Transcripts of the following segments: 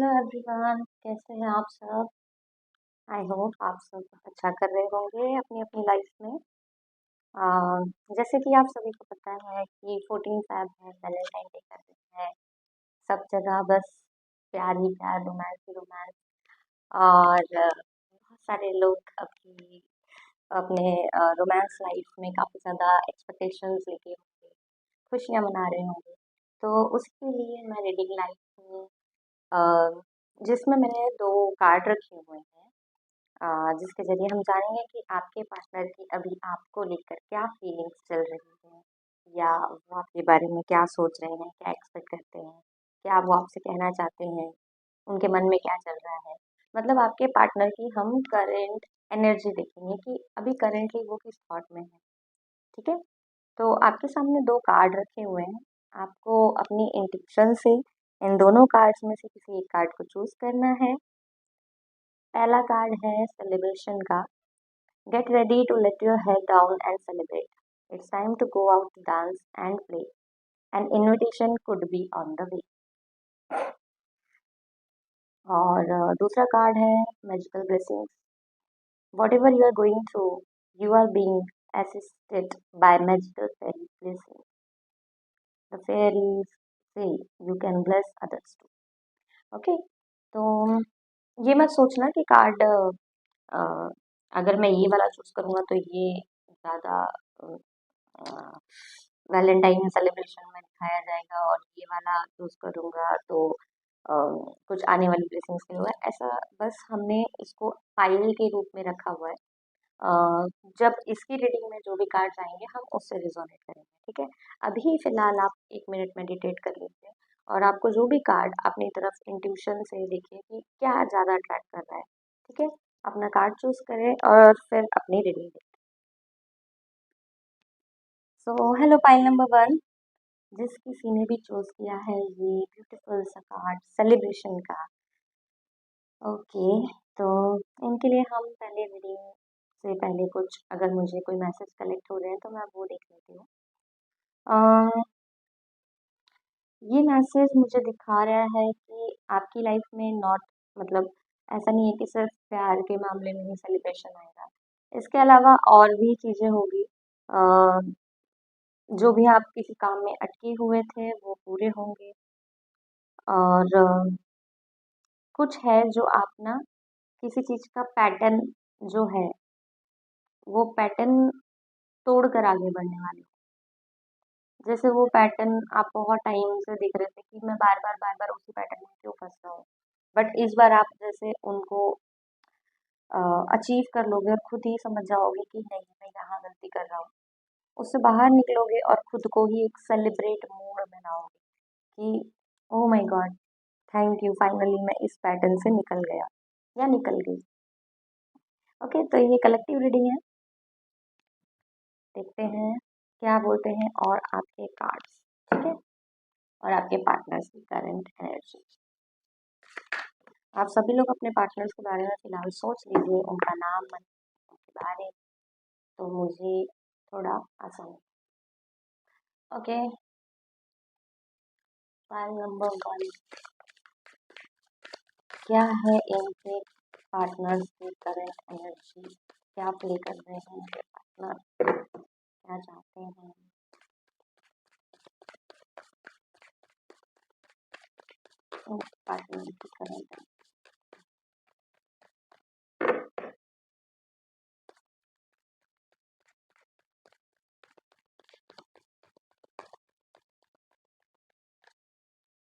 Hello everyone, कैसे हैं आप सब। आई होप आप सब अच्छा कर रहे होंगे अपनी अपनी लाइफ में। आ, जैसे कि आप सभी को पता है कि 14 फैब है, वैलेंटाइन डे का दिन है। सब जगह बस प्यार ही प्यार, रोमांस ही रोमांस। और बहुत सारे लोग अपनी अपने रोमांस लाइफ में काफ़ी ज़्यादा एक्सपेक्टेशंस लेके होंगे, खुशियाँ मना रहे होंगे। तो उसके लिए मैं रीडिंग लाइफ हूँ, जिसमें मैंने दो कार्ड रखे हुए हैं, जिसके ज़रिए हम जानेंगे कि आपके पार्टनर की अभी आपको लेकर क्या फीलिंग्स चल रही हैं, या वो आपके बारे में क्या सोच रहे हैं, क्या एक्सपेक्ट करते हैं, क्या वो आपसे कहना चाहते हैं, उनके मन में क्या चल रहा है। मतलब आपके पार्टनर की हम करेंट एनर्जी देखेंगे कि अभी करेंटली वो किस थॉट में है। ठीक है। तो आपके सामने दो कार्ड रखे हुए हैं। आपको अपनी इंट्यूशन से इन दोनों कार्ड्स में से किसी एक कार्ड को चूज करना है। पहला कार्ड है सेलिब्रेशन का। Get ready to let your head down and celebrate. It's time to go out, dance and play. An invitation could be on the way. और दूसरा कार्ड है magical blessings. Whatever you are going through, you are being assisted by magical fairy blessings. The fairies say you can bless others too. Okay. तो ये मत सोचना कि card अगर मैं ये वाला चूज करूँगा तो ये ज़्यादा वैलेंटाइन सेलिब्रेशन में दिखाया जाएगा, और ये वाला चूज करूँगा तो कुछ आने वाली ब्लेसिंग्स के हुआ ऐसा। बस हमने इसको फाइल के रूप में रखा हुआ है। जब इसकी रीडिंग में जो भी कार्ड्स आएंगे हम उससे रिजोनेट करेंगे। ठीक है। अभी फिलहाल आप 1 मिनट मेडिटेट कर लीजिए, और आपको जो भी कार्ड अपनी तरफ इंट्यूशन से देखिए कि क्या ज़्यादा अट्रैक्ट कर रहा है। ठीक है। अपना कार्ड चूज करें और फिर अपनी रीडिंग दें। सो हेलो पाइल नंबर 1, जिस किसी ने भी चूज किया है ये ब्यूटीफुल सा कार्ड सेलिब्रेशन का। ओके। तो इनके लिए हम पहले रीडिंग से पहले कुछ, अगर मुझे कोई मैसेज कलेक्ट हो रहे हैं तो मैं वो देख लेती हूँ। ये मैसेज मुझे दिखा रहा है कि आपकी लाइफ में नॉट, मतलब ऐसा नहीं है कि सिर्फ प्यार के मामले में ही सेलिब्रेशन आएगा। इसके अलावा और भी चीज़ें होगी। जो भी आप किसी काम में अटके हुए थे वो पूरे होंगे। और कुछ है जो आप ना किसी चीज़ का पैटर्न जो है वो पैटर्न तोड़ कर आगे बढ़ने वाले हो। जैसे वो पैटर्न आप बहुत टाइम से देख रहे थे कि मैं बार बार उसी पैटर्न में क्यों फंस रहा हूँ, बट इस बार आप जैसे उनको अचीव कर लोगे और खुद ही समझ जाओगे कि नहीं मैं यहाँ गलती कर रहा हूँ। उससे बाहर निकलोगे और खुद को ही एक सेलिब्रेट मूड में लाओगे कि oh my God, thank you, finally मैं इस पैटर्न से निकल गया या निकल गई। ओके। तो ये कलेक्टिव रीडिंग है। देखते हैं क्या बोलते हैं और आपके कार्ड्स। ठीक है। और आपके पार्टनर्स की करंट एनर्जी। आप सभी लोग अपने पार्टनर्स के बारे में फिलहाल सोच लीजिए, उनका नाम, मन, उनके बारे, तो मुझे थोड़ा आसान। ओके। फाइल नंबर 1, क्या है इनके पार्टनर्स की करंट एनर्जी, क्या प्ले कर रहे हैं इनके पार्टनर, क्या चाहते हैं। पार्टनर की करंट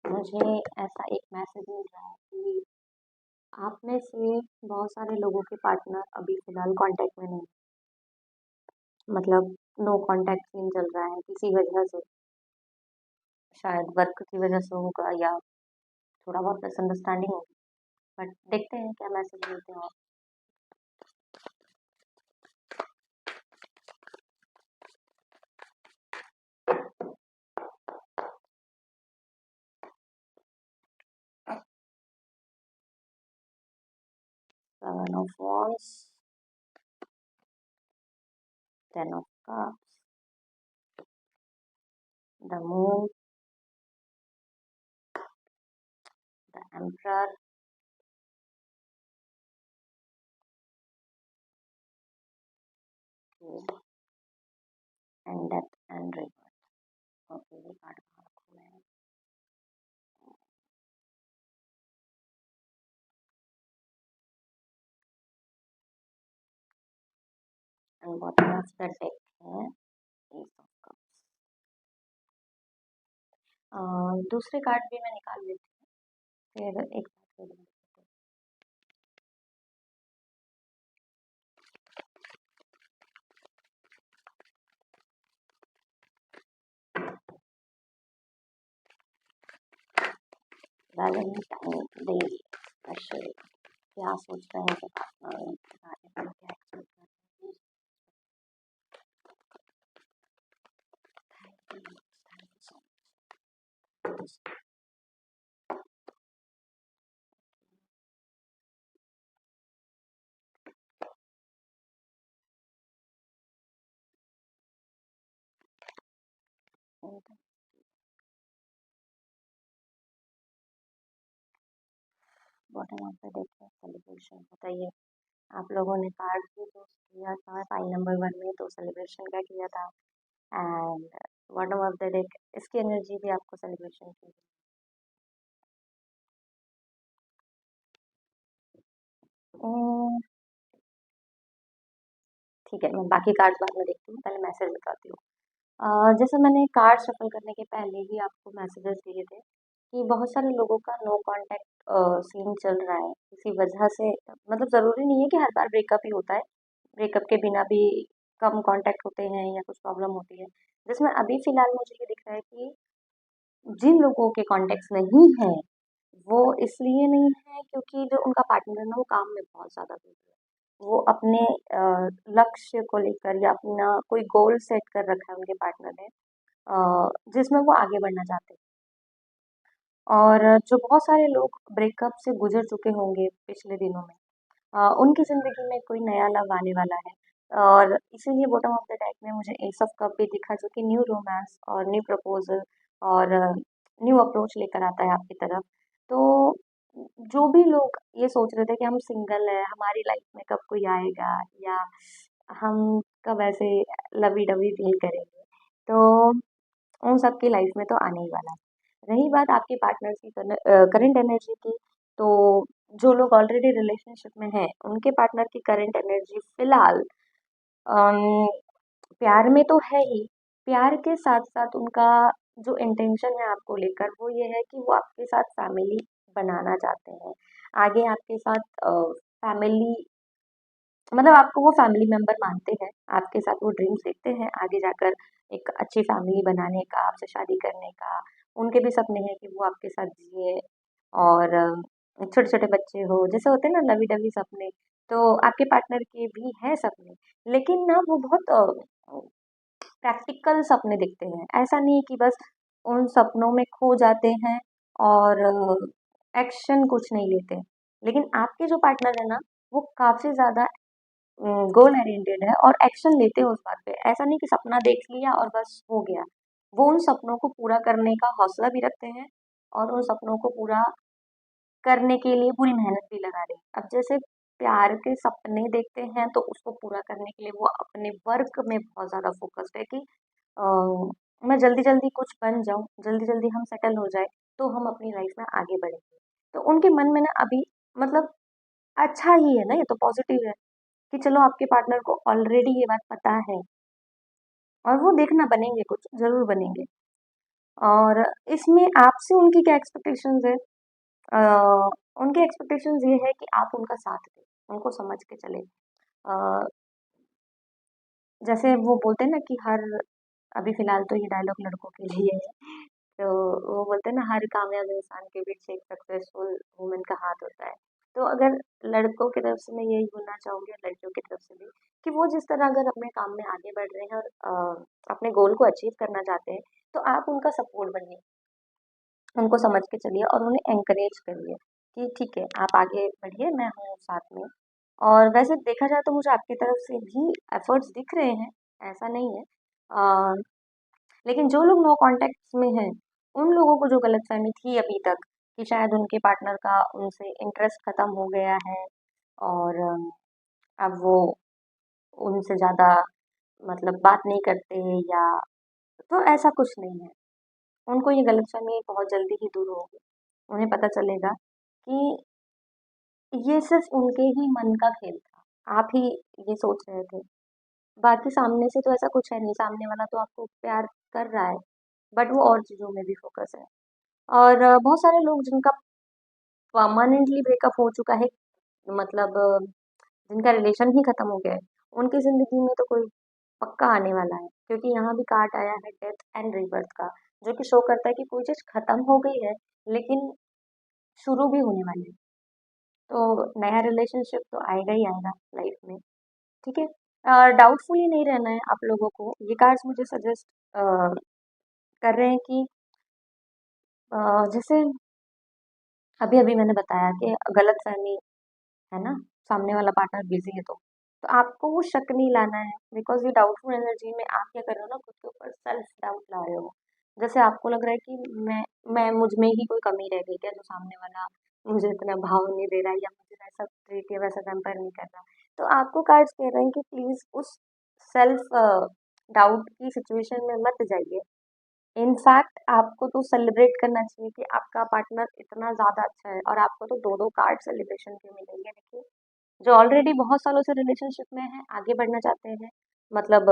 मुझे ऐसा एक मैसेज मिल रहा है कि आप में से बहुत सारे लोगों के पार्टनर अभी फिलहाल कांटेक्ट में नहीं, मतलब नो कांटेक्ट सीन चल रहा है किसी वजह से। शायद वर्क की वजह से होगा या थोड़ा बहुत मिसअंडरस्टैंडिंग होगी, बट देखते हैं क्या मैसेज मिलते हैं। 7 of Wands, 10 of Cups, the Moon, the Emperor, okay, and depth and reverse. Okay, ये कार्ड कहाँ रखूँ मैं? And bottom of the deck है एस ऑफ कप्स। दूसरे कार्ड भी मैं निकाल लेती हूँ, फिर एक साथ reading करते हैं। वैलेंटाइन डे स्पेशल, क्या सोच रहे हैं कि पार्टनर के बारे में, क्या एक्सपेक्ट कर रहे हैं? Thank you so much. Bottom of the deck है सेलिब्रेशन। बताइए, आप लोगों ने कार्ड भी यूज किया था पाई नंबर 1 में, तो सेलिब्रेशन का किया था। And bottom of the deck, इसकी एनर्जी भी आपको सेलिब्रेशन की। ठीक है, मैं बाकी कार्ड्स बाद में देखती हूँ, पहले मैसेज बताती हूँ। जैसे मैंने कार्ड शफल करने के पहले ही आपको मैसेजेस दिए थे कि बहुत सारे लोगों का नो कांटेक्ट सीन चल रहा है किसी वजह से। मतलब ज़रूरी नहीं है कि हर बार ब्रेकअप ही होता है, ब्रेकअप के बिना भी कम कांटेक्ट होते हैं या कुछ प्रॉब्लम होती है। जिसमें अभी फ़िलहाल मुझे ये दिख रहा है कि जिन लोगों के कॉन्टेक्ट्स नहीं हैं, वो इसलिए नहीं है क्योंकि जो उनका पार्टनर है ना, वो काम में बहुत ज़्यादा बिज़ी है। वो अपने लक्ष्य को लेकर या अपना कोई गोल सेट कर रखा है उनके पार्टनर ने, जिसमें वो आगे बढ़ना चाहते हैं। और जो बहुत सारे लोग ब्रेकअप से गुजर चुके होंगे पिछले दिनों में, उनकी ज़िंदगी में कोई नया लव आने वाला है। और इसीलिए बॉटम ऑफ द डेक में मुझे एस ऑफ कप भी दिखा, जो कि न्यू रोमांस और न्यू प्रपोजल और न्यू अप्रोच लेकर आता है आपकी तरफ। तो जो भी लोग ये सोच रहे थे कि हम सिंगल है, हमारी लाइफ में कब कोई आएगा, या हम कब ऐसे लवी डवी फील करेंगे, तो उन सबकी लाइफ में तो आने ही वाला है। रही बात आपके पार्टनर की करंट एनर्जी की, तो जो लोग ऑलरेडी रिलेशनशिप में हैं, उनके पार्टनर की करंट एनर्जी फिलहाल अम, प्यार में तो है ही। प्यार के साथ साथ उनका जो इंटेंशन है आपको लेकर, वो ये है कि वो आपके साथ फैमिली बनाना चाहते हैं। आगे आपके साथ फैमिली, मतलब आपको वो फैमिली मेंबर मानते हैं, आपके साथ वो ड्रीम्स देखते हैं आगे जाकर एक अच्छी फैमिली बनाने का, आपसे शादी करने का। उनके भी सपने हैं कि वो आपके साथ जिए और छोटे छोटे बच्चे हो, जैसे होते हैं ना लवी डवी सपने। तो आपके पार्टनर के भी हैं सपने, लेकिन ना वो बहुत प्रैक्टिकल सपने दिखते हैं। ऐसा नहीं है कि बस उन सपनों में खो जाते हैं और एक्शन कुछ नहीं लेते। लेकिन आपके जो पार्टनर है ना, वो काफ़ी ज़्यादा गोल ओरिएंटेड है और एक्शन लेते हैं उस बात पे। ऐसा नहीं कि सपना देख लिया और बस हो गया। वो उन सपनों को पूरा करने का हौसला भी रखते हैं और उन सपनों को पूरा करने के लिए पूरी मेहनत भी लगा रहे हैं। अब जैसे प्यार के सपने देखते हैं, तो उसको पूरा करने के लिए वो अपने वर्क में बहुत ज़्यादा फ़ोकस्ड है कि अ, मैं जल्दी-जल्दी कुछ बन जाऊँ, जल्दी-जल्दी हम सेटल हो जाए, तो हम अपनी लाइफ़ में आगे बढ़ेंगे। तो उनके मन में ना अभी, मतलब अच्छा ही है ना, ये तो पॉज़िटिव है कि चलो आपके पार्टनर को ऑलरेडी ये बात पता है और वो देखना बनेंगे, कुछ ज़रूर बनेंगे। और इसमें आपसे उनकी क्या एक्सपेक्टेशंस है? अ, उनकी एक्सपेक्टेशंस ये है कि आप उनका साथ दें, उनको समझ के चलें। अ, जैसे वो बोलते हैं ना कि हर, अभी फ़िलहाल तो ये डायलॉग लड़कों के लिए है, तो वो बोलते हैं ना, हर कामयाब इंसान के पीछे एक सक्सेसफुल वुमन का हाथ होता है। तो अगर लड़कों की तरफ से मैं यही बोलना चाहूँगी और लड़कियों की तरफ से भी, कि वो जिस तरह अगर अपने काम में आगे बढ़ रहे हैं और अपने गोल को अचीव करना चाहते हैं, तो आप उनका सपोर्ट बनिए, उनको समझ के चलिए और उन्हें एनकरेज करिए कि ठीक है, आप आगे बढ़िए, मैं हूँ साथ में। और वैसे देखा जाए तो मुझे आपकी तरफ से भी एफर्ट्स दिख रहे हैं, ऐसा नहीं है। लेकिन जो लोग नो कॉन्टैक्ट्स में हैं, उन लोगों को जो गलतफ़हमी थी अभी तक कि शायद उनके पार्टनर का उनसे इंटरेस्ट ख़त्म हो गया है और अब वो उनसे ज़्यादा मतलब बात नहीं करते या तो ऐसा कुछ नहीं है। उनको ये गलतफहमी बहुत जल्दी ही दूर होगी। उन्हें पता चलेगा कि ये सिर्फ उनके ही मन का खेल था। आप ही ये सोच रहे थे। बाकी सामने से तो ऐसा कुछ है नहीं, सामने वाला तो आपको प्यार कर रहा है, बट वो और चीज़ों में भी फ़ोकस है। और बहुत सारे लोग जिनका परमानेंटली ब्रेकअप हो चुका है, मतलब जिनका रिलेशन ही खत्म हो गया है, उनकी ज़िंदगी में तो कोई पक्का आने वाला है, क्योंकि यहाँ भी कार्ड आया है डेथ एंड रीबर्थ का, जो कि शो करता है कि कोई चीज़ खत्म हो गई है, लेकिन शुरू भी होने वाली है। तो नया रिलेशनशिप तो आएगा ही आएगा लाइफ में। ठीक है। डाउटफुल ही नहीं रहना है आप लोगों को। ये कार्ड्स मुझे सजेस्ट कर रहे हैं कि जैसे अभी अभी मैंने बताया कि गलत फहमी है ना, सामने वाला पार्टनर बिजी है तो आपको वो शक नहीं लाना है, बिकॉज ये डाउटफुल एनर्जी में आप क्या कर रहे हो ना, खुद के ऊपर सेल्फ डाउट ला रहे हो। जैसे आपको लग रहा है कि मैं मुझ में ही कोई कमी रह गई क्या, जो सामने वाला मुझे इतना भाव नहीं दे रहा है या मुझे वैसा ट्रीट या वैसा पैम्पर नहीं कर रहा। तो आपको कार्ड्स कह रहे हैं कि प्लीज उस सेल्फ डाउट की सिचुएशन में मत जाइए। इनफैक्ट आपको तो सेलिब्रेट करना चाहिए कि आपका पार्टनर इतना ज़्यादा अच्छा है, और आपको तो दो दो कार्ड सेलिब्रेशन के मिलेंगे। देखिए, जो ऑलरेडी बहुत सालों से रिलेशनशिप में है, आगे बढ़ना चाहते हैं, मतलब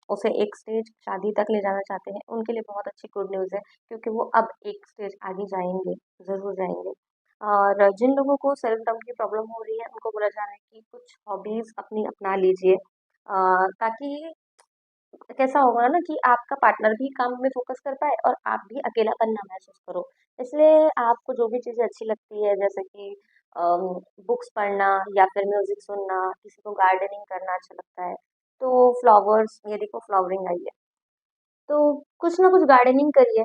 उसे एक स्टेज शादी तक ले जाना चाहते हैं, उनके लिए बहुत अच्छी गुड न्यूज़ है, क्योंकि वो अब एक स्टेज आगे जाएंगे, ज़रूर जाएंगे। और जिन लोगों को सेल्फ डाउट की प्रॉब्लम हो रही है, उनको बोला जा रहा है कि कुछ हॉबीज अपनी अपना लीजिए, ताकि कैसा होगा ना कि आपका पार्टनर भी काम में फोकस कर पाए और आप भी अकेलापन ना महसूस करो। इसलिए आपको जो भी चीज़ें अच्छी लगती है, जैसे कि बुक्स पढ़ना या फिर म्यूजिक सुनना, किसी को गार्डनिंग करना अच्छा लगता है, तो फ्लावर्स, ये देखो फ्लावरिंग आई है, तो कुछ ना कुछ गार्डनिंग करिए,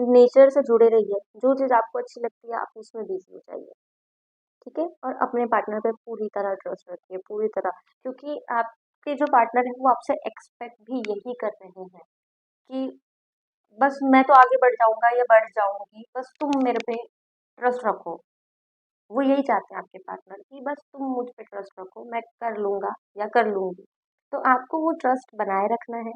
नेचर से जुड़े रहिए, जो चीज़ आपको अच्छी लगती है आप उसमें बिजी हो जाइए। ठीक है। और अपने पार्टनर पे पूरी तरह ट्रस्ट रखिए, पूरी तरह, क्योंकि आपके जो पार्टनर है वो आपसे एक्सपेक्ट भी यही कर रहे हैं कि बस मैं तो आगे बढ़ जाऊंगा या बढ़ जाऊंगी, बस तुम मेरे पे ट्रस्ट रखो। वो यही चाहते हैं आपके पार्टनर कि बस तुम मुझ पे ट्रस्ट रखो, मैं कर लूंगा या कर लूंगी। तो आपको वो ट्रस्ट बनाए रखना है।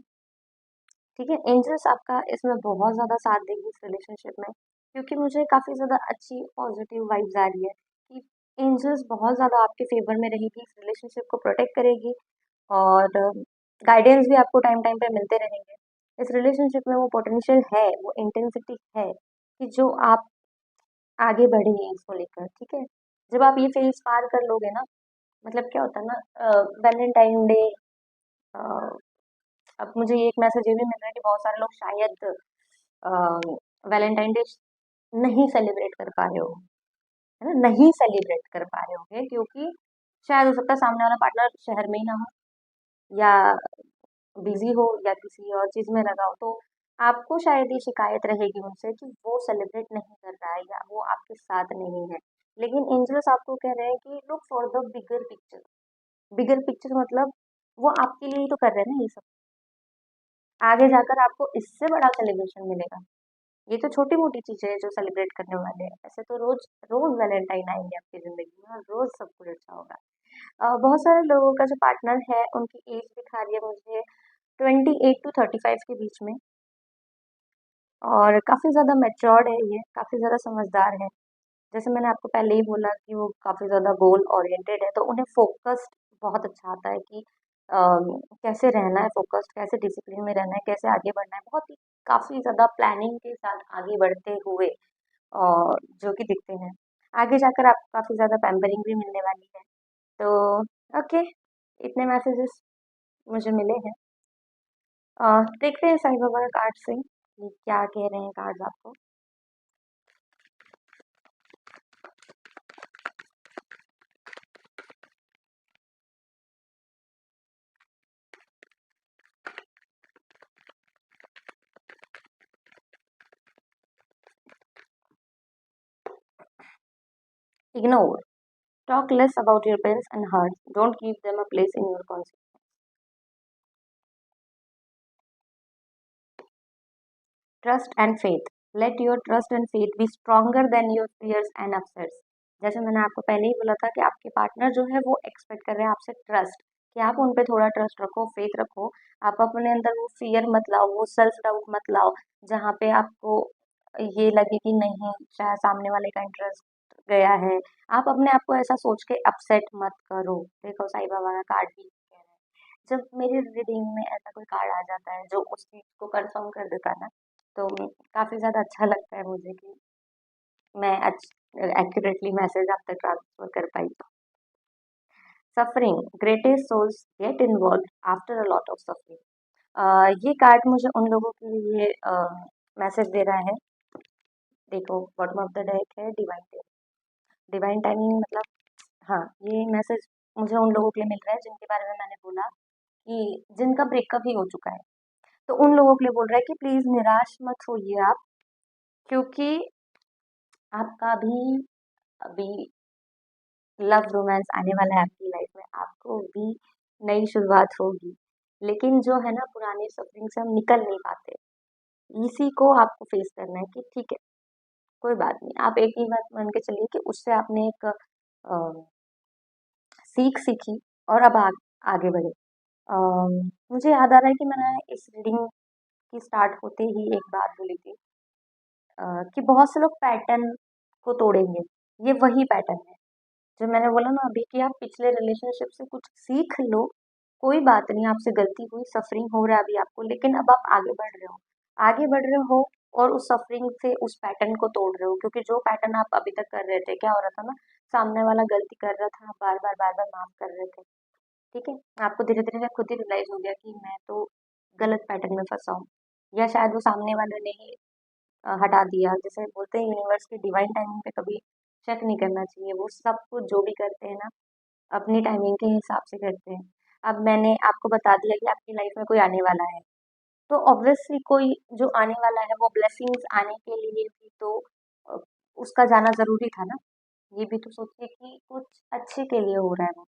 ठीक है। एंजल्स आपका इसमें बहुत ज़्यादा साथ देगी इस रिलेशनशिप में, क्योंकि मुझे काफ़ी ज़्यादा अच्छी पॉजिटिव वाइब्स आ रही है कि एंजल्स बहुत ज़्यादा आपके फेवर में रहेगी, इस रिलेशनशिप को प्रोटेक्ट करेगी, और गाइडेंस भी आपको टाइम टाइम पे मिलते रहेंगे। इस रिलेशनशिप में वो पोटेंशियल है, वो इंटेंसिटी है कि जो आप आगे बढ़ेंगे इसको लेकर। ठीक है। जब आप ये फेज पार कर लोगे ना, मतलब क्या होता है ना, वैलेंटाइन डे, अब मुझे एक मैसेज ये भी मिल रहा है कि बहुत सारे लोग शायद वैलेंटाइन डे नहीं सेलिब्रेट कर पा रहे हो, है ना, नहीं सेलिब्रेट कर पा रहे होगे, क्योंकि शायद हो सकता है सामने वाला पार्टनर शहर में ही ना हो, या बिजी हो, या किसी और चीज में लगा हो, तो आपको शायद ये शिकायत रहेगी उनसे कि वो सेलिब्रेट नहीं कर रहा है या वो आपके साथ नहीं है। लेकिन एंजल्स आपको कह रहे हैं कि look for the bigger picture. Bigger picture मतलब वो आपके लिए ही तो कर रहे हैं ना ये सब, आगे जाकर आपको इससे बड़ा सेलिब्रेशन मिलेगा। ये तो छोटी मोटी चीजें हैं जो सेलिब्रेट करने वाले हैं, ऐसे तो रोज रोज वैलेंटाइन आएंगे आपकी जिंदगी में और रोज सब कुछ अच्छा होगा। बहुत सारे लोगों का जो पार्टनर है उनकी एज दिखा रही है मुझे 28 to 35 के बीच में, और काफ़ी ज़्यादा मैच्योर्ड है, ये काफ़ी ज़्यादा समझदार है। जैसे मैंने आपको पहले ही बोला कि वो काफ़ी ज़्यादा गोल ओरिएंटेड है, तो उन्हें फोकस्ड बहुत अच्छा आता है कि कैसे रहना है फोकस्ड, कैसे डिसिप्लिन में रहना है, कैसे आगे बढ़ना है, बहुत ही काफ़ी ज़्यादा प्लानिंग के साथ आगे बढ़ते हुए जो कि दिखते हैं। आगे जाकर आपको काफ़ी ज़्यादा पैम्परिंग भी मिलने वाली है। तो ओके, इतने मैसेजेस मुझे मिले हैं। देखते हैं साईं बाबा कार्ड से कि क्या कह रहे हैं कार्ड्स आपको। Ignore. Talk less about your pains and hurts. Don't give them a place in your conscience. Trust and faith. Let your trust and faith be stronger than your fears and upsets. जैसे मैंने आपको पहले ही बोला था कि आपके partner जो है वो एक्सपेक्ट कर रहे हैं आपसे ट्रस्ट, कि आप उन पे थोड़ा ट्रस्ट रखो, फेथ रखो। आप अपने अंदर वो फियर मत लाओ, वो सेल्फ डाउट मत लाओ, जहाँ पे आपको ये लगे कि नहीं शायद सामने वाले का इंटरेस्ट गया है। आप अपने आप को ऐसा सोच के अपसेट मत करो। देखो साईं बाबा का कार्ड भी कह रहा है, जब मेरी रीडिंग में ऐसा कोई कार्ड आ जाता है जो उस चीज को कंफर्म कर देता है ना, तो काफी ज्यादा अच्छा लगता है मुझे कि मैं एक्यूरेटली मैसेज आप तक ट्रांसफर कर पाई। Suffering, greatest souls get involved after a lot of suffering. ये कार्ड मुझे उन लोगों के लिए मैसेज दे रहा है। देखो बॉटम ऑफ द डेक है डिवाइन टाइमिंग। डिवाइन टाइमिंग मतलब, हाँ, ये मैसेज मुझे उन लोगों के लिए मिल रहा है जिनके बारे में मैंने बोला कि जिनका ब्रेकअप ही हो चुका है। तो उन लोगों के लिए बोल रहा है कि प्लीज निराश मत होइए आप, क्योंकि आपका भी अभी लव रोमांस आने वाला है आपकी लाइफ में, आपको भी नई शुरुआत होगी। लेकिन जो है ना, पुरानी सफरिंग से हम निकल नहीं पाते, इसी को आपको फेस करना है कि ठीक है, कोई बात नहीं। आप एक ही बात मान के चलिए कि उससे आपने एक सीख सीखी और अब आगे बढ़े। मुझे याद आ रहा है कि मैंने इस रीडिंग की स्टार्ट होते ही एक बात बोली थी, कि बहुत से लोग पैटर्न को तोड़ेंगे। ये वही पैटर्न है जो मैंने बोला ना अभी, कि आप पिछले रिलेशनशिप से कुछ सीख लो। कोई बात नहीं, आपसे गलती हुई, सफरिंग हो रहा है अभी आपको, लेकिन अब आप आगे बढ़ रहे हो। आगे बढ़ रहे हो और उस सफरिंग से उस पैटर्न को तोड़ रहे हो, क्योंकि जो पैटर्न आप अभी तक कर रहे थे, क्या हो रहा था ना, सामने वाला गलती कर रहा था, बार बार माफ कर रहे थे। ठीक है, आपको धीरे धीरे खुद ही रियलाइज हो गया कि मैं तो गलत पैटर्न में फंसा हूँ, या शायद वो सामने वाले ने ही हटा दिया। जैसे बोलते हैं यूनिवर्स की डिवाइन टाइमिंग पे कभी शक नहीं करना चाहिए, वो सब कुछ जो भी करते हैं ना अपनी टाइमिंग के हिसाब से करते हैं। अब मैंने आपको बता दिया कि आपकी लाइफ में कोई आने वाला है, तो ऑब्वियसली कोई जो आने वाला है वो ब्लेसिंग्स आने के लिए भी तो अ, उसका जाना जरूरी था ना। ये भी तो सोचिए कि कुछ अच्छे के लिए हो रहा है वो,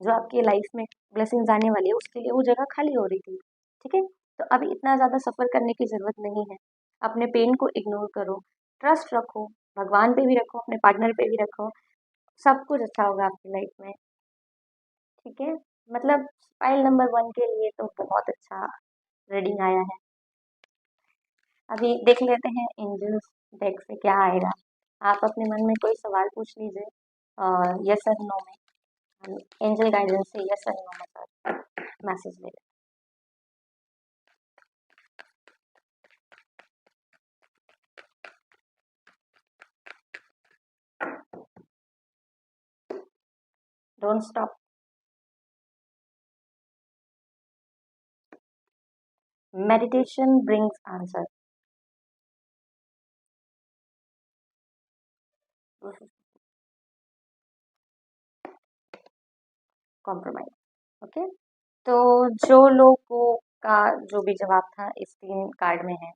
जो आपकी लाइफ में ब्लेसिंग्स आने वाली है उसके लिए वो जगह खाली हो रही थी। ठीक है, तो अभी इतना ज़्यादा सफ़र करने की ज़रूरत नहीं है। अपने पेन को इग्नोर करो, ट्रस्ट रखो, भगवान पे भी रखो, अपने पार्टनर पे भी रखो, सब कुछ अच्छा होगा आपकी लाइफ में। ठीक है, मतलब फाइल नंबर 1 के लिए तो बहुत अच्छा रीडिंग आया है। अभी देख लेते हैं एंजल्स डेक से क्या आएगा। आप अपने मन में कोई सवाल पूछ लीजिए, यस और नो में। हम एंजल गाइडेंस से यस और नो में सर मैसेज ले लेते हैं। Don't stop. Meditation brings answer. Compromise. Okay, तो जो लोगों का जो भी जवाब था इस 3 कार्ड में है,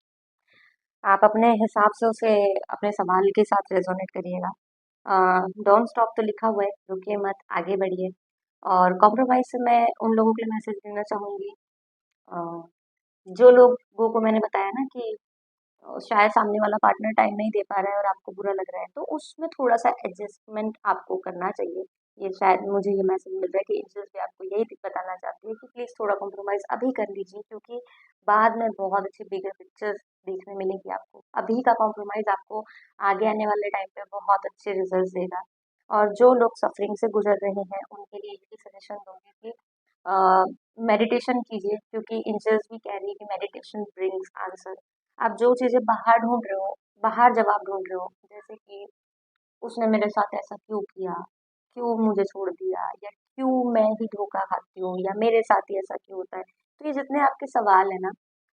आप अपने हिसाब से उसे अपने सवाल के साथ रेजोनेट करिएगा। डोंट स्टॉप तो लिखा हुआ है, रुकिए मत, आगे बढ़िए। और कॉम्प्रोमाइज से मैं उन लोगों के लिए मैसेज देना चाहूँगी, अ, जो लोगों को मैंने बताया ना कि शायद सामने वाला पार्टनर टाइम नहीं दे पा रहा है और आपको बुरा लग रहा है, तो उसमें थोड़ा सा एडजस्टमेंट आपको करना चाहिए। ये शायद मुझे ये मैसेज मिल रहा है कि एंजल्स भी आपको यही बताना चाहती है कि प्लीज़ थोड़ा कॉम्प्रोमाइज़ अभी कर लीजिए, क्योंकि बाद में बहुत अच्छी बिगर पिक्चर्स देखने मिलेगी आपको। अभी का कॉम्प्रोमाइज़ आपको आगे आने वाले टाइम पे बहुत अच्छे रिजल्ट देगा। और जो लोग सफरिंग से गुजर रहे हैं उनके लिए यही सजेशन दूंगी कि मेडिटेशन कीजिए, क्योंकि एंजल्स भी कह रही है कि मेडिटेशन ब्रिंग्स आंसर। आप जो चीज़ें बाहर ढूंढ रहे हो, बाहर जवाब ढूंढ रहे हो, जैसे कि उसने मेरे साथ ऐसा क्यों किया, क्यों मुझे छोड़ दिया, या क्यों मैं ही धोखा खाती हूँ, या मेरे साथ ही ऐसा क्यों होता है, तो ये जितने आपके सवाल है ना,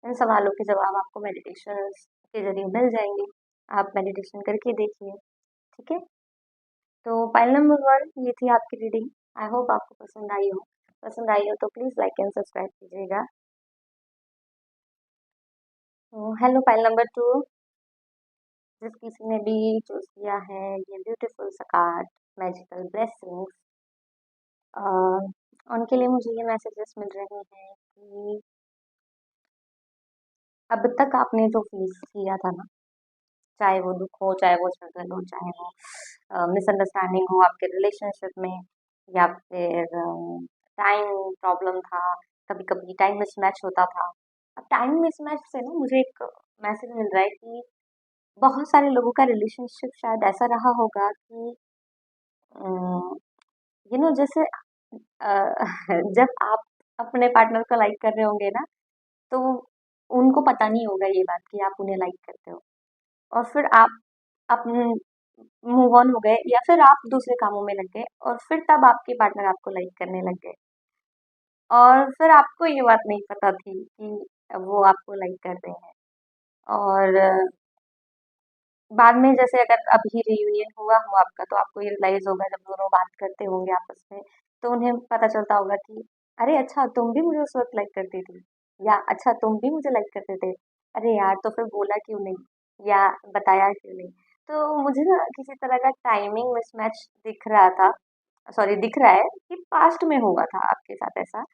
इन सवालों के जवाब आपको मेडिटेशन के जरिए मिल जाएंगे। आप मेडिटेशन करके देखिए। ठीक है, तो फाइल नंबर 1 ये थी आपकी रीडिंग। आई होप आपको पसंद आई हो। पसंद आई हो तो प्लीज़ लाइक एंड सब्सक्राइब कीजिएगा। तो हेलो फाइल नंबर 2, जिस किसी ने भी चूज किया है ये ब्यूटीफुल सा कार्ड, मैजिकल ब्लेसिंग्स, उनके लिए मुझे ये मैसेजेस मिल रहे हैं कि अब तक आपने जो फेस किया था ना, चाहे वो दुख हो, चाहे वो स्ट्रगल हो, चाहे वो मिसअंडरस्टैंडिंग हो आपके रिलेशनशिप में, या फिर टाइम प्रॉब्लम था, कभी कभी टाइम मिसमैच होता था। अब टाइम मिसमैच से ना मुझे एक मैसेज मिल रहा है कि बहुत सारे लोगों का रिलेशनशिप शायद ऐसा रहा होगा कि जैसे अ, जब आप अपने पार्टनर को लाइक कर रहे होंगे ना, तो उनको पता नहीं होगा ये बात कि आप उन्हें लाइक करते हो, और फिर आप अपन मूव ऑन हो गए या फिर आप दूसरे कामों में लग गए, और फिर तब आपके पार्टनर आपको लाइक करने लग गए, और फिर आपको ये बात नहीं पता थी कि वो आपको लाइक कर रहे हैं। और बाद में जैसे अगर अभी रियूनियन हुआ हो आपका, तो आपको ये रियलाइज होगा जब दोनों बात करते होंगे आपस में, तो उन्हें पता चलता होगा कि अरे अच्छा, तुम भी मुझे उस वक्त लाइक करती थी, या अच्छा तुम भी मुझे लाइक करते थे, अरे यार तो फिर बोला क्यों नहीं, या बताया क्यों नहीं। तो मुझे ना किसी तरह का टाइमिंग मिसमैच दिख रहा था, सॉरी दिख रहा है कि पास्ट में हुआ था आपके साथ ऐसा।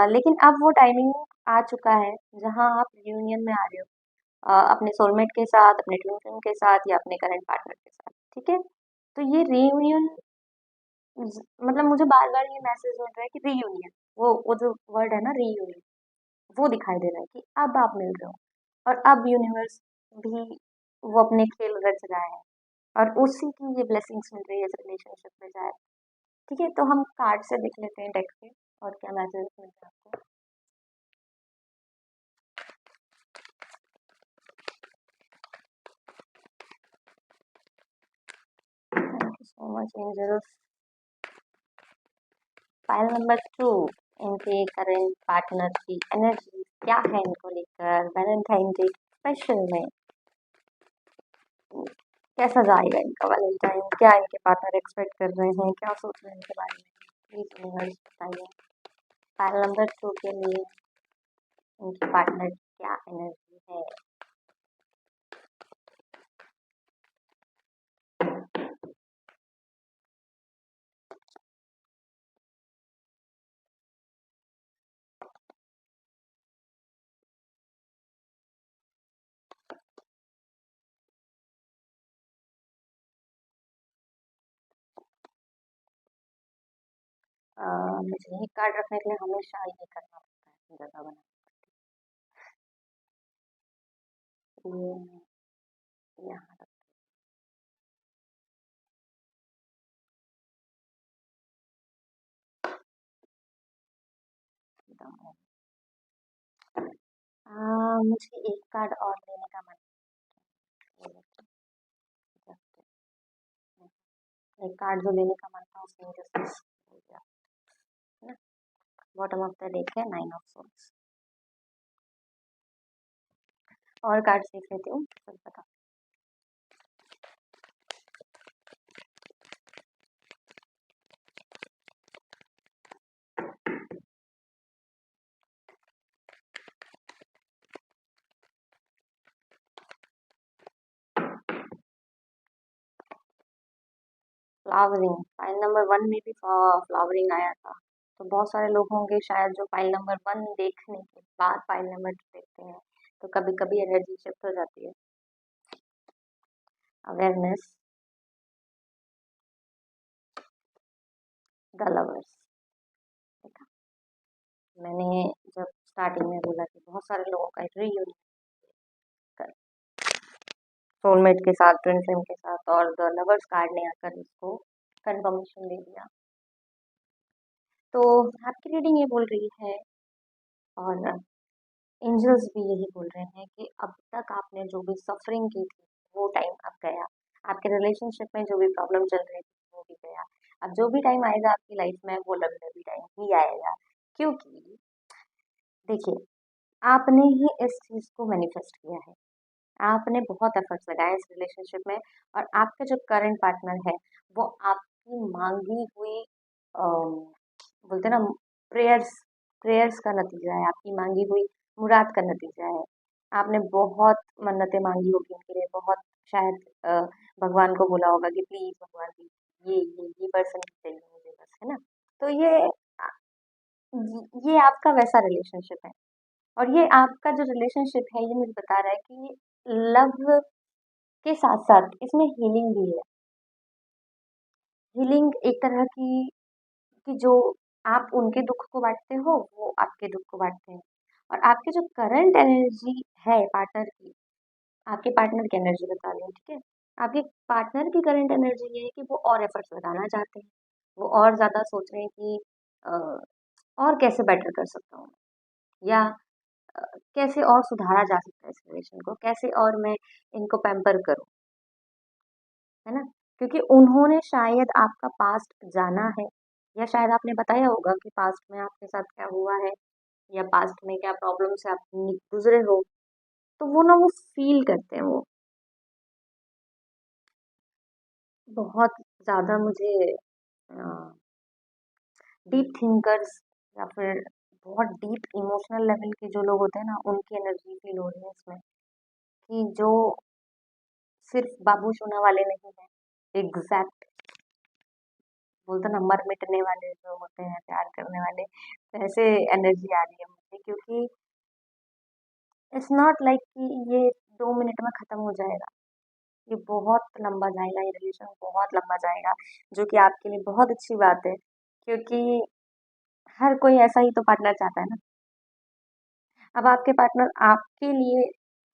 लेकिन अब वो टाइमिंग आ चुका है जहाँ आप रियूनियन में आ रहे हो, अपने सोलमेट के साथ, अपने ट्विन फ्लेम के साथ, या अपने करंट पार्टनर के साथ। ठीक है, तो ये रीयूनियन, मतलब मुझे बार बार ये मैसेज मिल रहा है कि रीयूनियन, वो जो वर्ड है ना रीयूनियन, वो दिखाई दे रहा है कि अब आप मिल रहे हो, और अब यूनिवर्स भी वो अपने खेल रच रहा है, और उसी की ये ब्लेसिंग्स मिल रही है इस रिलेशनशिप में जाए। ठीक है, तो हम कार्ड से देख लेते हैं, डेक से, और क्या मैसेज मिल रहा है आपको। Thank you so much angels. File number 2, इनके करंट पार्टनर की एनर्जी क्या है इनको लेकर वैलेंटाइन डे स्पेशल में। कैसा जाएगा इनका वैलेंटाइन, क्या इनके पार्टनर एक्सपेक्ट कर रहे हैं, क्या सोच रहे हैं इनके बारे में, प्लीज यूनिवर्स बताइए। फाइल नंबर 2 के लिए इनके पार्टनर की क्या एनर्जी है। मुझे एक कार्ड रखने के लिए हमेशा ये करना पड़ता है, जगह बना ये यहाँ रख देता हूँ। मुझे एक कार्ड और लेने का मन है, एक कार्ड जो लेने का मन था उसने जस्टिस हो गया, है ना। बॉटम ऑफ द डेक है 9 ऑफ सोर्ड्स। और कार्ड देख लेती हूँ, फिर बता। फ्लावरिंग, फाइल नंबर 1 में भी फ्लावरिंग आया था, तो बहुत सारे लोग होंगे शायद जो फाइल नंबर 1 देखने के बाद फाइल नंबर 2 देखते हैं, तो कभी कभी एनर्जी शिफ्ट हो जाती है। Awareness, the lovers. देखा, मैंने जब स्टार्टिंग में बोला कि बहुत सारे लोगों का रीयूनियन सोलमेट के साथ, ट्विन फ्लेम के साथ, और द लवर्स कार्ड ने आकर इसको कंफर्मेशन दे दिया। तो आपकी रीडिंग ये बोल रही है, और एंजल्स भी यही बोल रहे हैं कि अब तक आपने जो भी सफरिंग की थी वो टाइम अब गया, आपके रिलेशनशिप में जो भी प्रॉब्लम चल रही थी वो भी गया। अब जो भी टाइम आएगा आपकी लाइफ में वो लग्जरी टाइम ही आएगा, क्योंकि देखिए, आपने ही इस चीज को मैनिफेस्ट किया है, आपने बहुत एफर्ट्स लगाए इस रिलेशनशिप में, और आपका जो करंट पार्टनर है वो आपकी मांगी हुई बोलते ना प्रेयर्स प्रेयर्स का नतीजा है, आपकी मांगी हुई मुराद का नतीजा है। आपने बहुत मन्नतें मांगी होगी उनके लिए, बहुत शायद भगवान को बोला होगा कि प्लीज भगवान प्लीज, ये पर्सन चाहिए मुझे बस, है ना। तो ये आपका वैसा रिलेशनशिप है, और ये आपका जो रिलेशनशिप है ये मुझे बता रहा है कि लव के साथ साथ इसमें हीलिंग भी है। हीलिंग एक तरह की जो आप उनके दुख को बांटते हो, वो आपके दुख को बांटते हैं। और आपकी जो करंट एनर्जी है पार्टनर की, आपके पार्टनर की एनर्जी बता रही हूँ, ठीक है? आपके पार्टनर की करंट एनर्जी ये है कि वो और एफर्ट्स लगाना चाहते हैं। वो और ज़्यादा सोच रहे हैं कि अ, और कैसे बेटर कर सकता हूँ, या अ, कैसे और सुधारा जा सकता है इस रिलेशन को, कैसे और मैं इनको पैम्पर करूँ, है ना? क्योंकि उन्होंने शायद आपका पास्ट जाना है, या शायद आपने बताया होगा कि पास्ट में आपके साथ क्या हुआ है, या पास्ट में क्या प्रॉब्लम से आप गुजरे हो। तो वो ना वो फील करते हैं वो बहुत ज़्यादा मुझे डीप थिंकर्स, या फिर बहुत डीप इमोशनल लेवल के जो लोग होते हैं ना, उनकी एनर्जी फील हो रही है इसमें, कि जो सिर्फ बाबू सोना वाले नहीं है, एग्जैक्ट बोलते ना मर मिटने वाले जो होते हैं, प्यार करने वाले, वैसे एनर्जी आ रही है मुझे। क्योंकि इट्स नॉट लाइक कि ये 2 मिनट में खत्म हो जाएगा, ये बहुत लंबा जाएगा, ये रिलेशन बहुत लंबा जाएगा, जो कि आपके लिए बहुत अच्छी बात है। क्योंकि हर कोई ऐसा ही तो पार्टनर चाहता है ना। अब आपके पार्टनर आपके लिए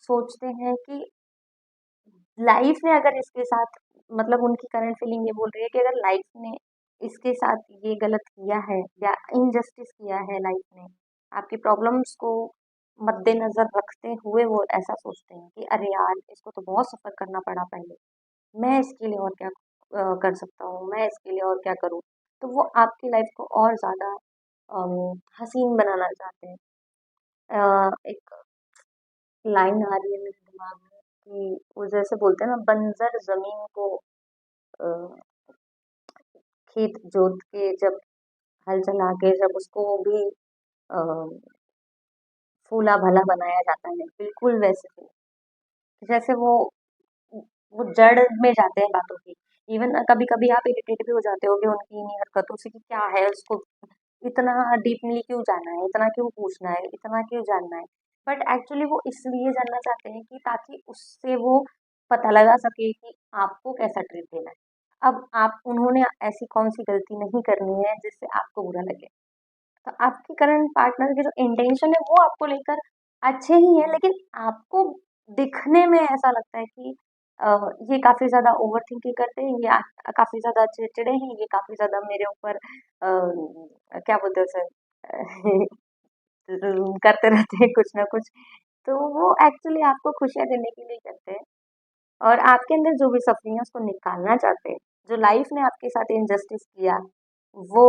सोचते हैं कि लाइफ ने अगर इसके साथ, मतलब उनकी करंट फीलिंग ये बोल रही है कि अगर लाइफ ने इसके साथ ये गलत किया है, या इनजस्टिस किया है लाइफ ने, आपकी प्रॉब्लम्स को मद्देनजर रखते हुए वो ऐसा सोचते हैं कि अरे यार, इसको तो बहुत सफर करना पड़ा पहले, मैं इसके लिए और क्या कर सकता हूँ, मैं इसके लिए और क्या करूँ। तो वो आपकी लाइफ को और ज़्यादा हसीन बनाना चाहते हैं। एक लाइन आ रही है मेरे दिमाग में कि वो जैसे बोलते हैं ना, बंजर जमीन को अ, खेत जोत के जब हल चला के जब उसको भी अ, फूला भला बनाया जाता है, बिल्कुल वैसे ही जैसे वो जड़ में जाते हैं बातों की। इवन कभी कभी आप इरिटेट भी हो जाते हो कि उनकी इन्हीं हरकतों से, कि क्या है उसको इतना डीपली क्यों जाना है, इतना क्यों पूछना है, इतना क्यों जानना है। बट एक्चुअली वो इसलिए जानना चाहते हैं कि ताकि उससे वो पता लगा सके कि आपको कैसा ट्रीट देना है। अब आप उन्होंने ऐसी कौन सी गलती नहीं करनी है जिससे आपको बुरा लगे। तो आपके करंट पार्टनर के जो इंटेंशन है वो आपको लेकर अच्छे ही है, लेकिन आपको दिखने में ऐसा लगता है कि अ, ये काफी ज्यादा ओवर थिंकिंग करते हैं, ये काफी ज्यादा चिड़चिड़े हैं, ये काफी ज्यादा मेरे ऊपर क्या बोलते हैं उसे करते रहते हैं कुछ ना कुछ। तो वो एक्चुअली आपको खुशियाँ देने के लिए करते हैं, और आपके अंदर जो भी सफरिंग है उसको निकालना चाहते हैं। जो लाइफ ने आपके साथ इनजस्टिस किया, वो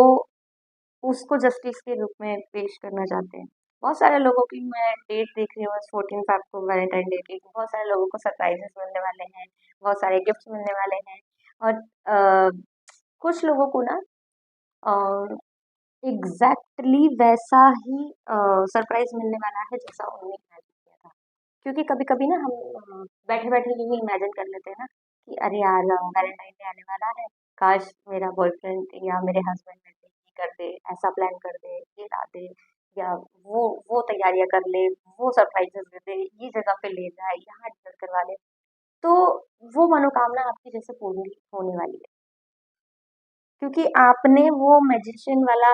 उसको जस्टिस के रूप में पेश करना चाहते हैं। बहुत सारे लोगों की मैं डेट देख रही हूँ, 14 फ़ेब को वैलेंटाइन डे की, बहुत सारे लोगों को सरप्राइजेस मिलने वाले हैं, बहुत सारे गिफ्ट्स मिलने वाले हैं। और कुछ लोगों को ना एग्जैक्टली वैसा ही सरप्राइज मिलने वाला है जैसा उन्होंने इमेजिन किया था। क्योंकि कभी कभी ना हम बैठे बैठे यही इमेजिन कर लेते हैं ना कि अरे यार, वैलेंटाइन डे आने वाला है, काश मेरा बॉयफ्रेंड या मेरे हस्बैंड मेरे लिए ये कर दे, ऐसा प्लान कर दे, ये ला दे, या वो तैयारियां कर ले, वो सरप्राइजेस दे दे, ये जगह पे ले जाए, यहाँ डिनर करवा ले। तो वो मनोकामना आपकी जैसे पूरी होने वाली है, क्योंकि आपने वो मैजिशियन वाला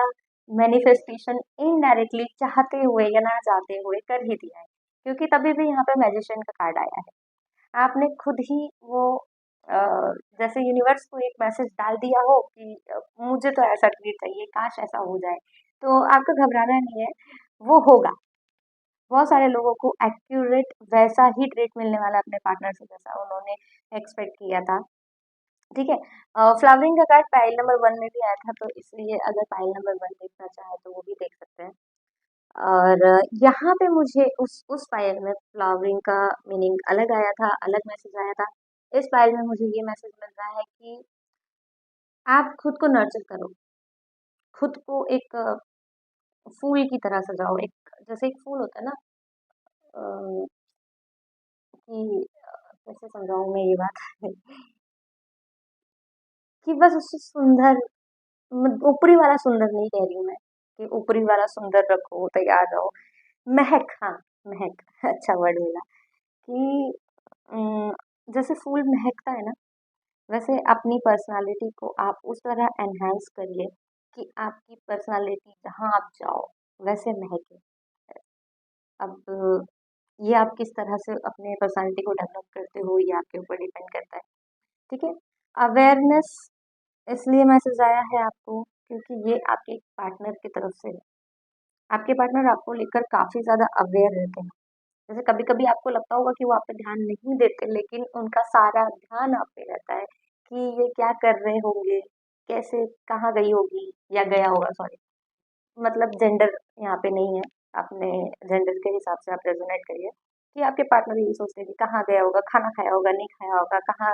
मैनिफेस्टेशन इनडायरेक्टली चाहते हुए या ना चाहते हुए कर ही दिया है। क्योंकि तभी भी यहाँ पे मैजिशियन का कार्ड आया है। आपने खुद ही वो अ, जैसे यूनिवर्स को एक मैसेज डाल दिया हो कि मुझे तो ऐसा ट्रीट चाहिए, काश ऐसा हो जाए। तो आपको घबराना नहीं है, वो होगा। बहुत सारे लोगों को एक्यूरेट वैसा ही ट्रीट मिलने वाला है अपने पार्टनर से जैसा उन्होंने एक्सपेक्ट किया था। ठीक है। फ्लावरिंग का कार्ड पाइल नंबर 1 में भी आया था, तो इसलिए अगर पाइल नंबर 1 देखना चाहे तो वो भी देख सकते हैं। और यहाँ पे मुझे उस पाइल में फ्लावरिंग का मीनिंग अलग आया था, अलग मैसेज आया था। इस पाइल में मुझे ये मैसेज मिल रहा है कि आप खुद को नर्चर करो, खुद को एक फूल की तरह सजाओ। एक जैसे एक फूल होता है ना, अ, कि कैसे समझाऊं मैं ये बात कि बस उससे सुंदर, ऊपरी वाला सुंदर नहीं कह रही हूँ मैं, कि ऊपरी वाला सुंदर रखो, तैयार रहो। महक, हाँ, महक अच्छा वर्ड मिला। कि अम, जैसे फूल महकता है ना, वैसे अपनी पर्सनालिटी को आप उस तरह एनहांस करिए कि आपकी पर्सनालिटी जहाँ आप जाओ वैसे महके। अब ये आप किस तरह से अपने पर्सनालिटी को डेवलप करते हो ये आपके ऊपर डिपेंड करता है। ठीक है। अवेयरनेस इसलिए मैसेज आया है आपको क्योंकि ये आपके पार्टनर की तरफ से है। आपके पार्टनर आपको लेकर काफी ज्यादा अवेयर रहते हैं। जैसे कभी कभी आपको लगता होगा कि वो आप पे ध्यान नहीं देते, लेकिन उनका सारा ध्यान आप पे रहता है कि ये क्या कर रहे होंगे, कैसे, कहाँ गई होगी या गया होगा, सॉरी, मतलब जेंडर यहाँ पे नहीं है, अपने जेंडर के हिसाब से आप रेजोनेट करिए कि आपके पार्टनर यही सोचते हैं कि कहाँ गया होगा, खाना खाया होगा, नहीं खाया होगा, कहाँ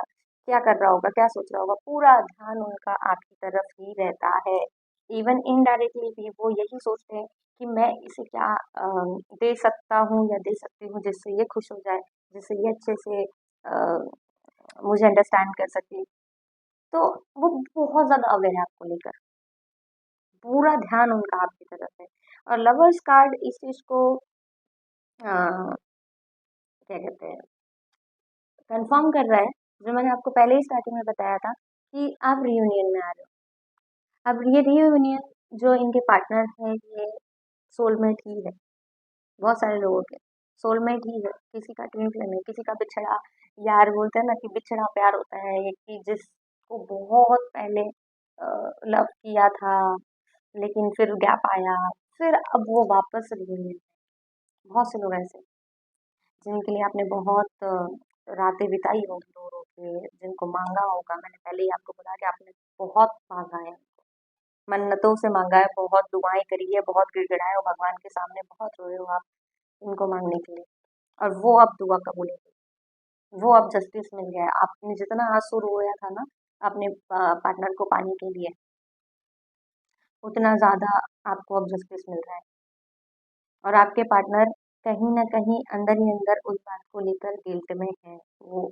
क्या कर रहा होगा, क्या सोच रहा होगा, पूरा ध्यान उनका आपकी तरफ ही रहता है। इवन इनडायरेक्टली भी वो यही सोचते हैं कि मैं इसे क्या दे सकता हूँ या दे सकती हूँ जिससे ये खुश हो जाए, जिससे ये अच्छे से मुझे अंडरस्टैंड कर सके। तो वो बहुत ज्यादा अवेयर है आपको लेकर, पूरा ध्यान उनका आपकी तरफ है। और लवर्स कार्ड इस चीज को क्या कहते हैं, कंफर्म कर रहा है, जो मैंने आपको पहले ही स्टार्टिंग में बताया था कि आप रियूनियन में आ रहे हो। अब ये रियूनियन जो इनके पार्टनर है ये सोलमेट ही है, बहुत सारे लोगों के सोलमेट ही है। किसी का ट्विन फ्लेम है, किसी का बिछड़ा यार, बोलते हैं ना कि बिछड़ा प्यार होता है, एक कि जिसको बहुत पहले लव किया था लेकिन फिर गैप आया, फिर अब वो वापस रियूनियन। बहुत से लोग ऐसे हैं, जिनके लिए आपने बहुत रातें बिताई होंगी रो रो के, जिनको मांगा होगा। मैंने पहले ही आपको बोला कि आपने बहुत मांगा है, मन्नतों से मांगा है, बहुत दुआएं करी है, बहुत गिड़गिड़ाए हो भगवान के सामने, बहुत रोए हो आप इनको मांगने के लिए, और वो अब दुआ कबूल हो गई, वो अब जस्टिस मिल गया है। आपने जितना आंसू रोया था ना अपने पार्टनर को पाने के लिए, उतना ज्यादा आपको अब जस्टिस मिल रहा है। और आपके पार्टनर कहीं ना कहीं अंदर ही अंदर उस बात को लेकर गिल्ट में है। वो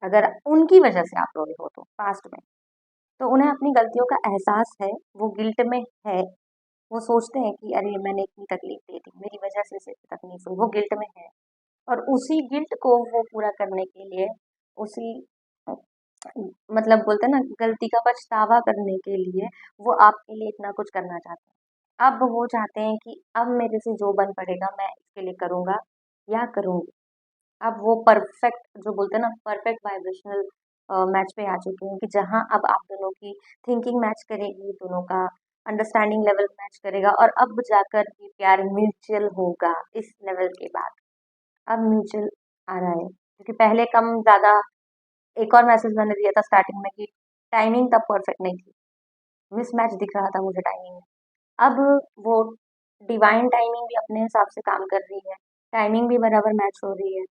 अगर उनकी वजह से आप रोए हो तो पास्ट में, तो उन्हें अपनी गलतियों का एहसास है, वो गिल्ट में है। वो सोचते हैं कि अरे मैंने इतनी तकलीफ दे दी, मेरी वजह से इसे तकलीफ हुई, वो गिल्ट में है। और उसी गिल्ट को वो पूरा करने के लिए, उसी मतलब बोलते हैं ना गलती का पछतावा करने के लिए, वो आपके लिए इतना कुछ करना चाहते हैं। अब वो चाहते हैं कि अब मेरे से जो बन पड़ेगा मैं इसके लिए करूंगा या करूंगी। अब वो परफेक्ट, जो बोलते हैं ना परफेक्ट वाइब्रेशनल मैच पे आ चुके हैं कि जहां अब आप दोनों की थिंकिंग मैच करेगी, दोनों का अंडरस्टैंडिंग लेवल मैच करेगा, और अब जाकर ये प्यार म्यूचुअल होगा। इस लेवल के बाद अब म्यूचुअल आ रहा है, क्योंकि पहले कम ज्यादा। एक और मैसेज मैंने दिया था स्टार्टिंग में कि टाइमिंग तब परफेक्ट नहीं थी, मिसमैच दिख रहा था मुझे टाइमिंग में। अब वो डिवाइन टाइमिंग भी अपने हिसाब से काम कर रही है, टाइमिंग भी बराबर मैच हो रही है,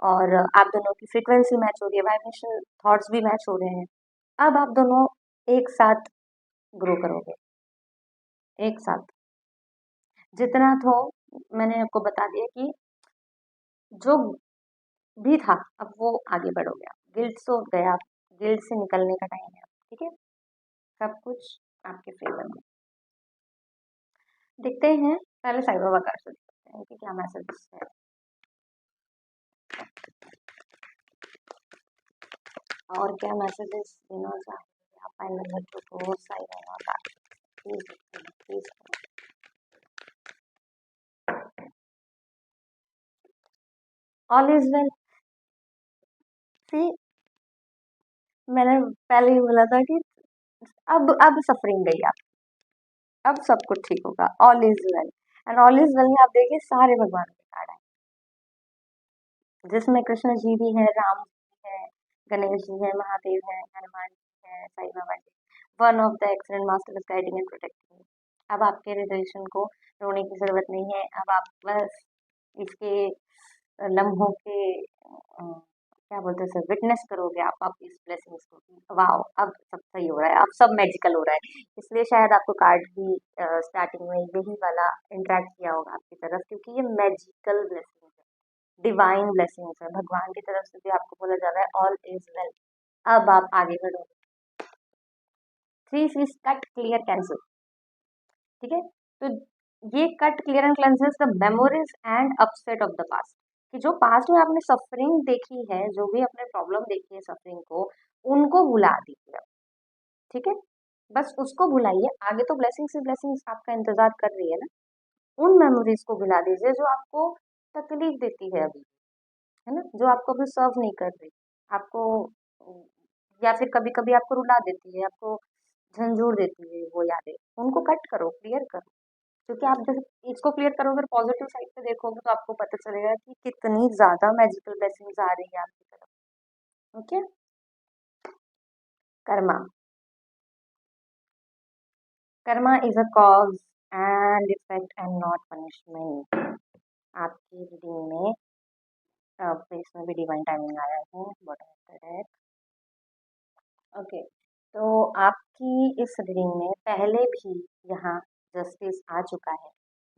और आप दोनों की फ्रीक्वेंसी मैच हो रही है, वाइब्रेशन थॉट्स भी मैच हो रहे हैं। अब आप दोनों एक साथ ग्रो करोगे, एक साथ जितना तो मैंने आपको बता दिया कि जो भी था अब वो आगे बढ़ोगे आप, गिल्ट तो गया, गिल्ट से निकलने का टाइम है अब, ठीक है। सब कुछ आपके फेवर में। देखते हैं, पहले साईं बाबा कार्ड से देखते हैं कि क्या मैसेज है। और क्या मैसेजेस देना चाहिए आप फाइनल बच्चों को Sai Baba card, please please. All is well. See, मैंने पहले ही बोला था कि अब सफरिंग गई आप, अब सब कुछ ठीक होगा। All is well. And all is well में आप देखिए सारे भगवान के कार्ड आए, जिसमें कृष्ण जी भी है, राम जी है, गणेश जी है, महादेव है, हनुमान जी है, Sai Baba ji. One of the excellent master is guiding and protecting. अब आपके रिलेशन को रोने की जरूरत नहीं है, अब आप बस इसके लम्हों के क्या बोलते हैं सर, विटनेस करोगे आप इस ब्लेसिंग्स को कि वाओ अब सब सही हो रहा है, अब सब मैजिकल हो रहा है। इसलिए शायद आपको कार्ड भी स्टार्टिंग में यही वाला इंटरेक्ट किया होगा आपकी तरफ, क्योंकि ये मैजिकल ब्लेसिंग्स है, डिवाइन ब्लेसिंग्स है, भगवान की तरफ से भी आपको बोला जा रहा है ऑल इज वेल। अब आप आगे बढ़ोगे। Three Cs cut clear cancel, ठीक है। तो ये cut clear and cleanses the memories and upset of the past, कि जो पास्ट में आपने सफरिंग देखी है, जो भी आपने प्रॉब्लम देखी है सफरिंग को, उनको भुला दीजिए अब, ठीक है। बस उसको भुलाइए, आगे तो ब्लेसिंग्स ही ब्लेसिंग्स आपका इंतजार कर रही है ना। उन मेमोरीज को भुला दीजिए जो आपको तकलीफ देती है अभी, है ना, जो आपको अभी सर्व नहीं कर रही आपको, या फिर कभी कभी आपको रुला देती है, आपको झंझोड़ देती है वो यादें। उनको कट करो, क्लियर करो। क्योंकि आप जब इसको क्लियर करोगे, पॉजिटिव साइड पे देखोगे, तो आपको पता चलेगा कि कितनी ज्यादा मैजिकल ब्लेसिंग्स आ रही है आपकी तरफ। Okay. Karma. Karma is a cause and effect and not punishment. आपकी रीडिंग में इसमें भी डिवाइन टाइमिंग आया है, बट आफ्टर दैट, ओके। तो आपकी इस रीडिंग में पहले भी यहाँ जस्टिस आ चुका है,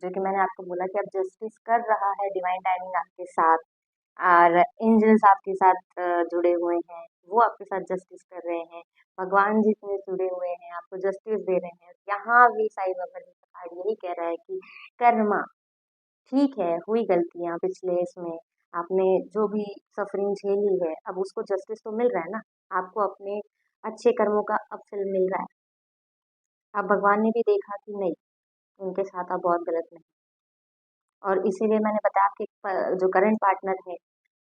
जो कि मैंने आपको बोला कि अब जस्टिस कर रहा है डिवाइन टाइमिंग आपके साथ, और एंजल्स आपके साथ जुड़े हुए हैं, वो आपके साथ जस्टिस कर रहे हैं। भगवान जितने जुड़े हुए हैं आपको जस्टिस दे रहे हैं। यहाँ भी साईं बाबा जी का कार्ड यही कह रहा है कि कर्मा, ठीक है, हुई गलतियां पिछले इसमें, आपने जो भी सफरिंग झेली है, अब उसको जस्टिस तो मिल रहा है ना। आपको अपने अच्छे कर्मों का अब फल मिल रहा है। अब भगवान ने भी देखा कि नहीं, उनके साथ आप बहुत गलत नहीं। और इसीलिए मैंने बताया कि जो करंट पार्टनर है,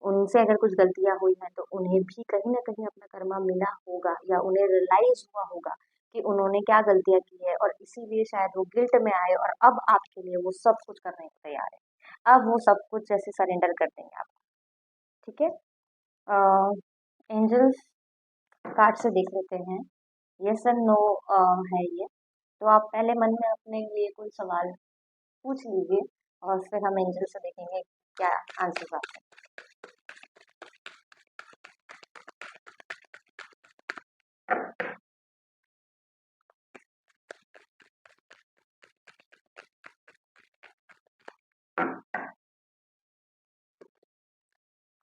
उनसे अगर कुछ गलतियां हुई हैं तो उन्हें भी कहीं ना कहीं अपना कर्मा मिला होगा, या उन्हें रियलाइज हुआ होगा कि उन्होंने क्या गलतियां की है, और इसीलिए शायद वो गिल्ट में आए, और अब आपके लिए वो सब कुछ करने को तैयार है। अब वो सब कुछ जैसे सरेंडर कर देंगे आपको। ठीक है। एंजल्स कार्ड से देख लेते हैं, यस एंड नो है ये। तो आप पहले मन में अपने लिए कोई सवाल पूछ लीजिए, और फिर हम एंजल से देखेंगे क्या आंसर आते हैं।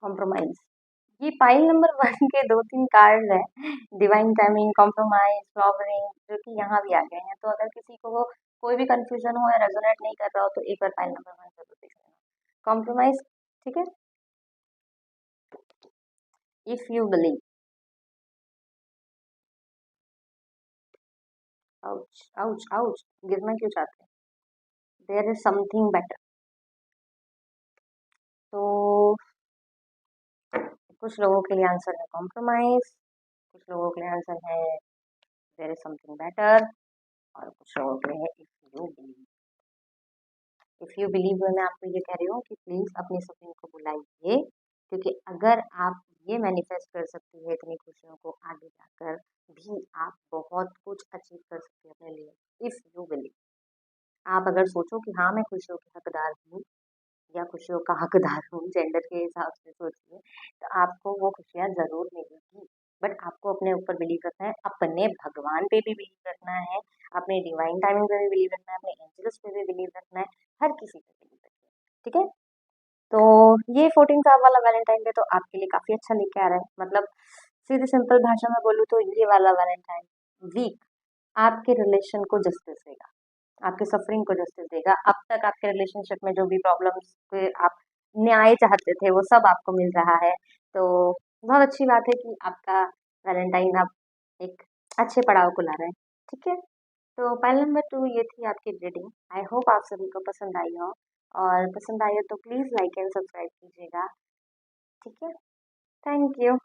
कॉम्प्रोमाइज। ये पाइल नंबर 1 के 2-3 कार्ड है, डिवाइन टाइमिंग, कॉम्प्रोमाइज, फ्लॉवरिंग, जो कि यहाँ भी आ गए हैं। तो अगर किसी को कोई भी कंफ्यूजन हो या रेजोनेट नहीं कर रहा हो, तो एक बार पाइल नंबर 1 जरूर देख लेना। कॉम्प्रोमाइज। ठीक है। If you believe, ouch ouch ouch, गिरना क्यों चाहते हैं, देयर इज समथिंग बेटर। तो कुछ लोगों के लिए आंसर है कॉम्प्रोमाइज, कुछ लोगों के लिए आंसर है देयर इज समथिंग बेटर, और कुछ लोगों के लिए है if you believe. If you believe में मैं आपको ये कह रही हूँ कि प्लीज अपनी सपने को बुलाइए, क्योंकि अगर आप ये मैनिफेस्ट कर सकती है इतनी खुशियों को, आगे जाकर भी आप बहुत कुछ अचीव कर सकते हैं अपने लिए। इफ यू बिलीव, आप अगर सोचो कि हाँ मैं खुशियों की हकदार हूँ, या खुशियों का हकदार हूँ, जेंडर के हिसाब से सोचिए, तो आपको वो खुशियाँ ज़रूर मिलेगी। बट आपको अपने ऊपर बिलीव रखना है, अपने भगवान पे भी बिलीव रखना है, अपने डिवाइन टाइमिंग पे भी बिलीव रखना है, अपने एंजल्स पे भी बिलीव रखना है, हर किसी पे बिलीव रखिए। ठीक है। तो ये 14 साल वाला वैलेंटाइन डे तो आपके लिए काफ़ी अच्छा लेके आ रहा है। मतलब सीधे सिंपल भाषा में बोलूँ तो ये वाला वैलेंटाइन वीक आपके रिलेशन को जस्टिस देगा, आपके सफरिंग को जस्टिस देगा। अब तक आपके रिलेशनशिप में जो भी प्रॉब्लम्स के आप न्याय चाहते थे, वो सब आपको मिल रहा है। तो बहुत अच्छी बात है कि आपका वैलेंटाइन अब एक अच्छे पड़ाव को ला रहा है। ठीक है। तो पाइल नंबर 2 ये थी आपकी रीडिंग। आई होप आप सभी को पसंद आई हो, और पसंद आई हो तो प्लीज़ लाइक एंड सब्सक्राइब कीजिएगा। ठीक है। Thank you.